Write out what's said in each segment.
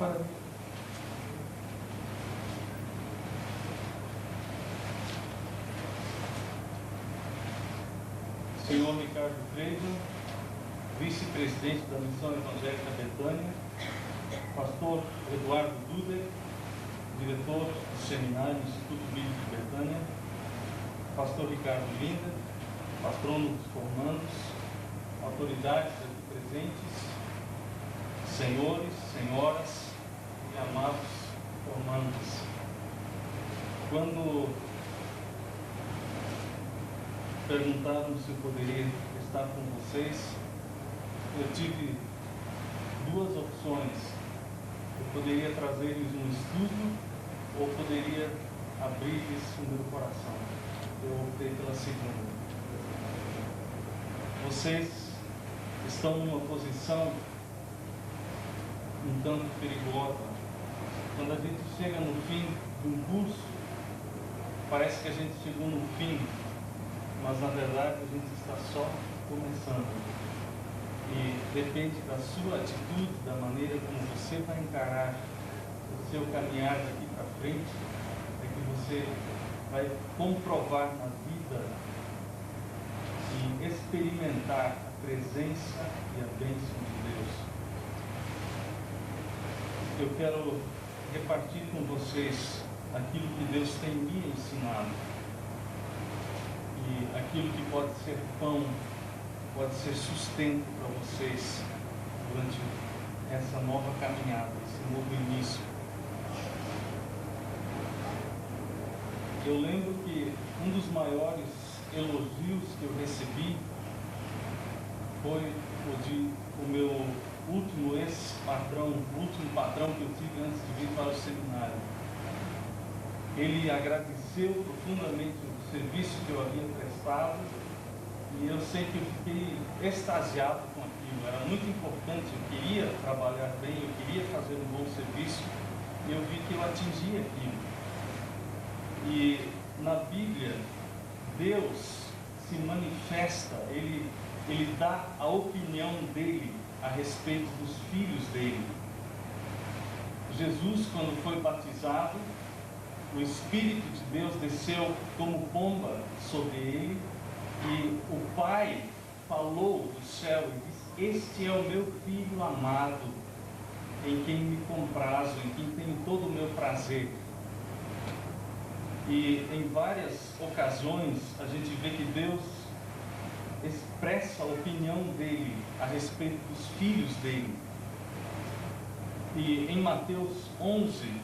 Para. Senhor Ricardo Freire, vice-presidente da Missão Evangélica Betânia, pastor Eduardo Duder, diretor do seminário Instituto Bíblico de Betânia, pastor Ricardo Linder, patrono dos formandos, autoridades aqui presentes, senhores, senhoras e amados formandos. Quando perguntaram se eu poderia estar com vocês, eu tive duas opções. Eu poderia trazer-lhes um estudo ou poderia abrir-lhes o meu coração. Eu optei pela segunda. Vocês estão numa posição um tanto perigosa. Quando a gente chega no fim de um curso, parece que a gente chegou no fim, mas na verdade a gente está só começando. E depende da sua atitude, da maneira como você vai encarar o seu caminhar daqui para frente, é que você vai comprovar na vida e experimentar a presença e a bênção de Deus. Eu quero repartir com vocês aquilo que Deus tem me ensinado. E aquilo que pode ser pão, pode ser sustento para vocês durante essa nova caminhada, esse novo início. Eu lembro que um dos maiores elogios que eu recebi foi o meu último ex-patrão, o último patrão que eu tive antes de vir para o seminário. Ele agradeceu profundamente o serviço que eu havia prestado e eu sei que eu fiquei extasiado com aquilo. Era muito importante, eu queria trabalhar bem, eu queria fazer um bom serviço e eu vi que eu atingi aquilo. E na Bíblia, Deus se manifesta, Ele dá a opinião dele a respeito dos filhos dele. Jesus, quando foi batizado, o Espírito de Deus desceu como pomba sobre ele e o Pai falou do céu e disse: "Este é o meu Filho amado, em quem me comprazo, em quem tenho todo o meu prazer." E em várias ocasiões a gente vê que Deus expressa a opinião dele a respeito dos filhos dele. E em Mateus 11,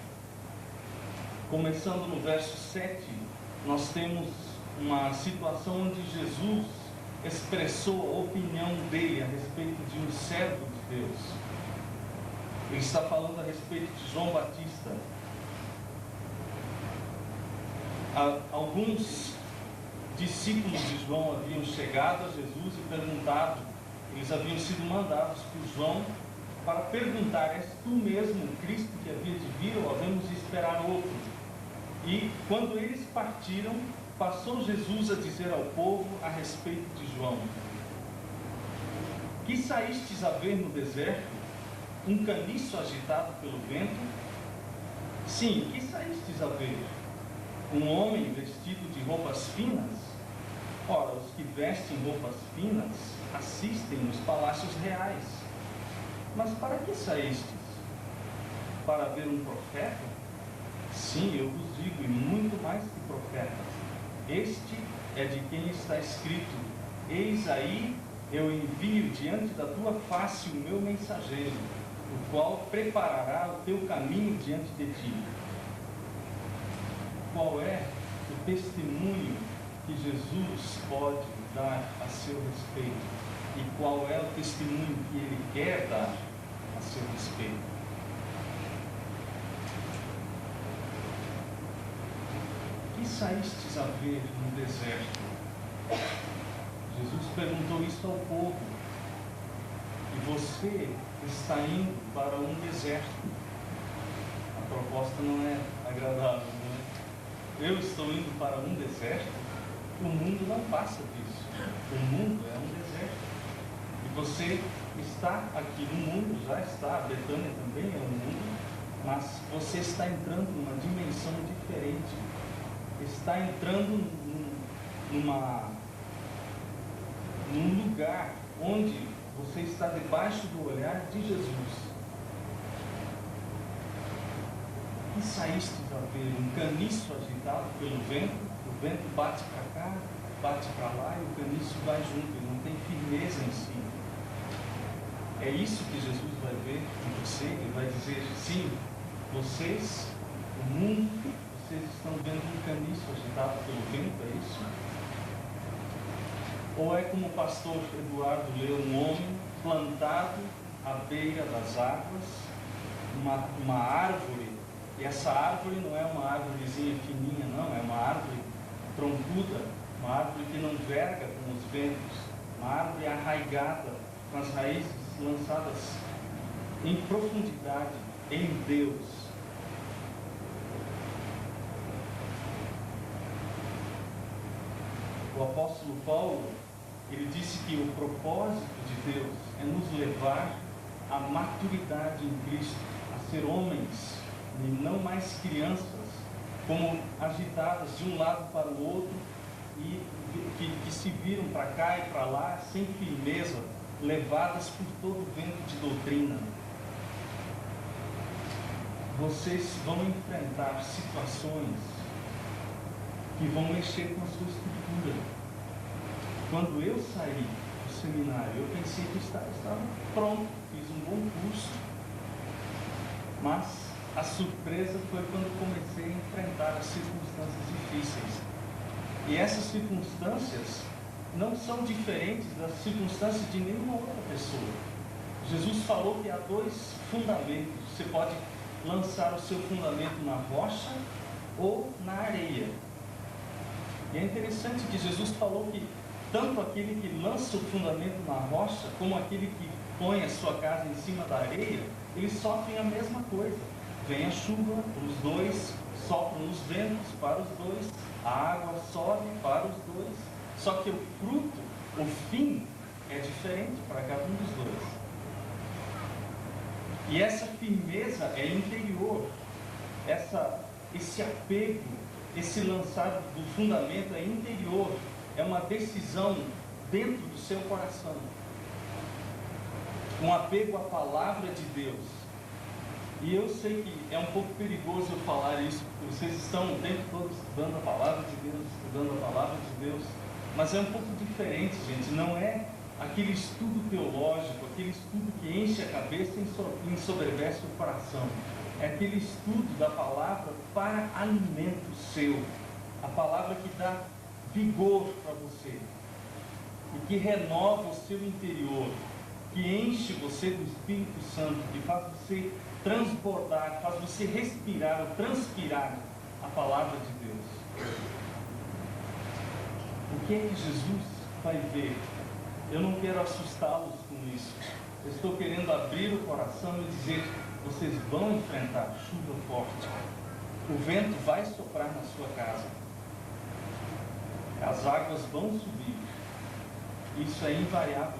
começando no verso 7, nós temos uma situação onde Jesus expressou a opinião dele a respeito de um servo de Deus. Ele está falando a respeito de João Batista. Alguns discípulos de João haviam chegado a Jesus e perguntado, eles haviam sido mandados por João para perguntar: "És tu mesmo o Cristo que havia de vir ou havemos de esperar outro?" E quando eles partiram, passou Jesus a dizer ao povo a respeito de João: "Que saístes a ver no deserto? Um caniço agitado pelo vento? Sim, que saístes a ver? Um homem vestido de roupas finas? Ora, os que vestem roupas finas assistem nos palácios reais. Mas para que saístes? Para ver um profeta? Sim, eu vos digo, e muito mais que profeta. Este é de quem está escrito: eis aí, eu envio diante da tua face o meu mensageiro, o qual preparará o teu caminho diante de ti." Qual é o testemunho que Jesus pode dar a seu respeito? E qual é o testemunho que Ele quer dar a seu respeito? Que saístes a ver no deserto? Jesus perguntou isso ao povo. E você está indo para um deserto. A proposta não é agradável, não é? Eu estou indo para um deserto. O mundo não passa disso. O mundo é um deserto. E você está aqui no mundo, já está. A Betânia também é um mundo. mas você está entrando numa dimensão diferente, está entrando num lugar onde você está debaixo do olhar de Jesus. E saíste a ver um caniço agitado pelo vento, o vento bate para cá, bate para lá e o caniço vai junto, ele não tem firmeza em si. É isso que Jesus vai ver em você, ele vai dizer, sim, vocês, o mundo, vocês estão vendo um caniço agitado pelo vento, é isso? Ou é como o pastor Eduardo leu, um homem plantado à beira das águas, uma árvore, e essa árvore não é uma árvorezinha fininha, não, é uma árvore troncuda, uma árvore que não verga com os ventos, uma árvore arraigada, com as raízes lançadas em profundidade em Deus. O apóstolo Paulo, ele disse que o propósito de Deus é nos levar à maturidade em Cristo, a ser homens e não mais crianças, como agitadas de um lado para o outro e que se viram para cá e para lá sem firmeza, levadas por todo o vento de doutrina. Vocês vão enfrentar situações que vão mexer com a sua estrutura. Quando eu saí do seminário, eu pensei que estava pronto, fiz um bom curso, mas a surpresa foi quando comecei a enfrentar as circunstâncias difíceis. E essas circunstâncias não são diferentes das circunstâncias de nenhuma outra pessoa. Jesus falou que há dois fundamentos. Você pode lançar o seu fundamento na rocha ou na areia. E é interessante que Jesus falou que tanto aquele que lança o fundamento na rocha, como aquele que põe a sua casa em cima da areia, eles sofrem a mesma coisa. Vem a chuva, os dois, sopram os ventos para os dois, a água sobe para os dois, só que o fruto, o fim, é diferente para cada um dos dois. E essa firmeza é interior, esse apego, esse lançar do fundamento é interior, é uma decisão dentro do seu coração, um apego à palavra de Deus. E eu sei que é um pouco perigoso eu falar isso, porque vocês estão o tempo todo estudando a palavra de Deus, estudando a palavra de Deus, mas é um pouco diferente, gente. Não é aquele estudo teológico, aquele estudo que enche a cabeça e ensoberbece o coração. É aquele estudo da palavra para alimento seu, a palavra que dá vigor para você e que renova o seu interior, que enche você do Espírito Santo, que faz você transbordar, faz você respirar ou transpirar a palavra de Deus. O que é que Jesus vai ver? Eu não quero assustá-los com isso. Eu estou querendo abrir o coração e dizer: vocês vão enfrentar chuva forte. O vento vai soprar na sua casa. As águas vão subir. Isso é invariável.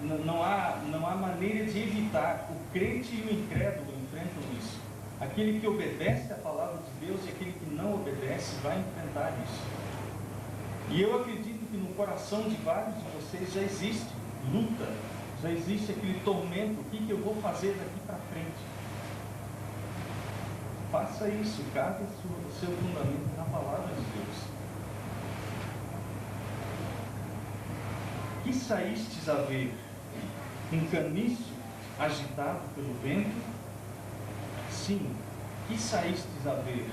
Não há maneira de evitar. O crente e o incrédulo enfrentam isso. Aquele que obedece à palavra de Deus e aquele que não obedece vai enfrentar isso. E eu acredito que no coração de vários de vocês já existe luta, já existe aquele tormento. O que eu vou fazer daqui para frente? Faça isso, cave o seu fundamento na palavra de Deus. Que saístes a ver? Um caniço agitado pelo vento? Sim, que saístes a ver?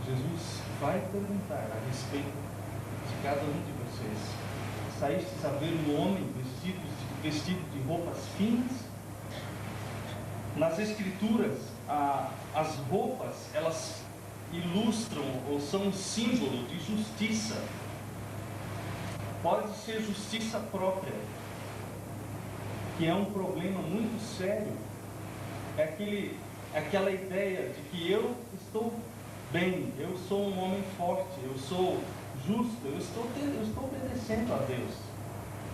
Jesus vai perguntar a respeito de cada um de vocês. Saístes a ver um homem vestido de roupas finas? Nas Escrituras, as roupas, elas ilustram ou são um símbolo de justiça. Pode ser justiça própria, que é um problema muito sério. É aquela ideia de que eu estou bem, eu sou um homem forte, eu sou justo, eu estou obedecendo a Deus.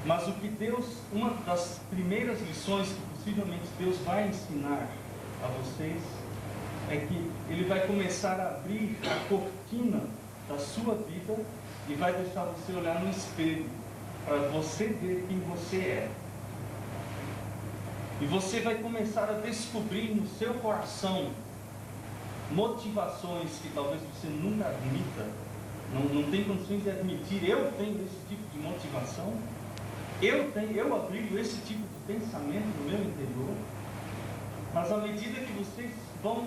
Mas o que Deus, uma das primeiras lições que possivelmente Deus vai ensinar a vocês é que Ele vai começar a abrir a cortina da sua vida e vai deixar você olhar no espelho para você ver quem você é. E você vai começar a descobrir no seu coração motivações que talvez você nunca admita, não tem condições de admitir. Eu tenho esse tipo de motivação, eu abrigo esse tipo de pensamento no meu interior. Mas à medida que vocês vão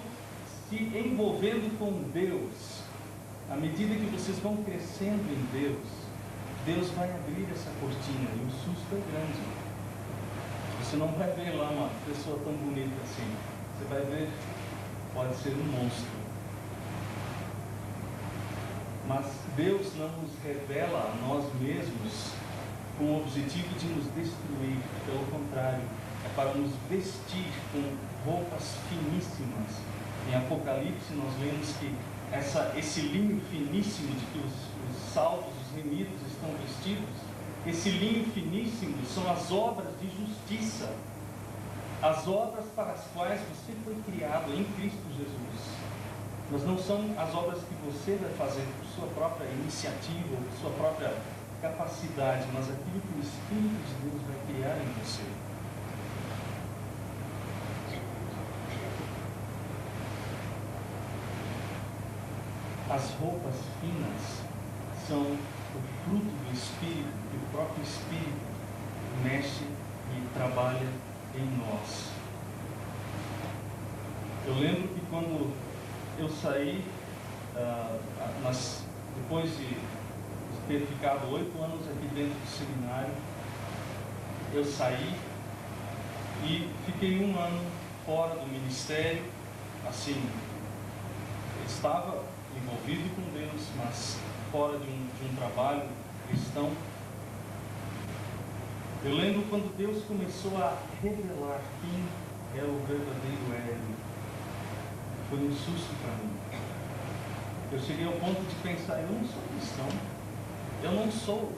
se envolvendo com Deus, à medida que vocês vão crescendo em Deus, Deus vai abrir essa cortina e o susto é grande. Você não vai ver lá uma pessoa tão bonita assim. Você vai ver, pode ser um monstro. Mas Deus não nos revela a nós mesmos com o objetivo de nos destruir. Pelo contrário, é para nos vestir com roupas finíssimas. Em Apocalipse nós lemos que esse linho finíssimo de que os salvos, os remidos estão vestidos, esse linho finíssimo são as obras de justiça, as obras para as quais você foi criado em Cristo Jesus. Mas não são as obras que você vai fazer por sua própria iniciativa ou por sua própria capacidade, mas aquilo que o Espírito de Deus vai criar em você. As roupas finas são o fruto do Espírito, que o próprio Espírito mexe e trabalha em nós. Eu lembro que quando eu saí, depois de ter ficado 8 anos aqui dentro do seminário, eu saí e fiquei 1 ano fora do ministério, assim, estava envolvido com Deus, mas fora de um trabalho cristão. Eu lembro quando Deus começou a revelar quem é o verdadeiro Hélio. Foi um susto para mim. Eu cheguei ao ponto de pensar, eu não sou cristão, eu não sou